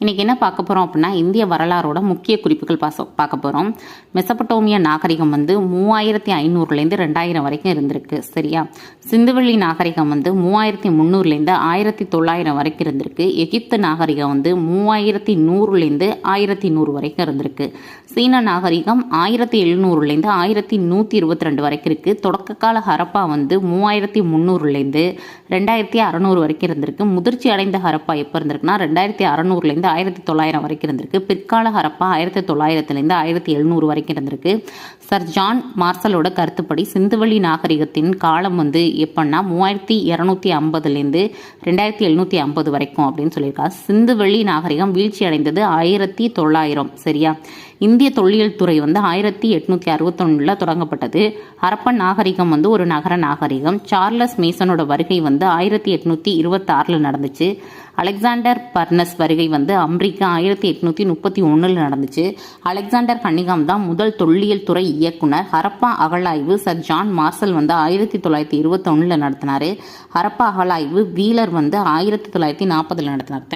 இன்றைக்கி என்ன பார்க்க போகிறோம் அப்படின்னா, இந்திய வரலாறோட முக்கிய குறிப்புகள் பார்க்க போகிறோம். மெசபடோமியா நாகரிகம் 3500லேருந்து 2000 வரைக்கும் இருந்திருக்கு. சரியா? சிந்துவெளி நாகரிகம் 3300லேருந்து 1900 வரைக்கும் இருந்திருக்கு. எகிப்து நாகரிகம் 3100லேருந்து 1100 வரைக்கும் இருந்திருக்கு. சீன நாகரிகம் 1700லேருந்து 1122 வரைக்கும் இருக்குது. தொடக்க கால ஹரப்பா 3300லேருந்து 2600 வரைக்கும் இருந்திருக்கு. முதிர்ச்சி அடைந்த ஹரப்பா எப்போ இருந்திருக்குன்னா 2600லேருந்து 1900 வரைக்கும் இருந்திருக்கு. பிற்கால ஹரப்பா 1900லேருந்து 1700 வரைக்கும் இருந்திருக்கு. சர் ஜான் மார்சலோட கருத்துப்படி சிந்துவெளி நாகரிகத்தின் காலம் எப்படின்னா 3250லேருந்து 2750 வரைக்கும் அப்படின்னு சொல்லியிருக்காங்க. சிந்துவெளி நாகரிகம் வீழ்ச்சி அடைந்தது 1900. சரியா? இந்திய தொல்லியல் துறை 1861 தொடங்கப்பட்டது. ஹரப்பன் நாகரிகம் ஒரு நகர நாகரிகம். சார்லஸ் மேசனோட வருகை 1826 நடந்துச்சு. அலெக்சாண்டர் பர்னஸ் வருகை அமெரிக்கா 1831 நடந்துச்சு. அலெக்சாண்டர் கன்னிகாம் தான் முதல் தொல்லியல் துறை இயக்குனர். ஹரப்பா அகழாய்வு சர் ஜான் மார்சல் 1921 நடத்தினாரு. ஹரப்பா அகழாய்வு வீலர் 1940 நடத்தினார்.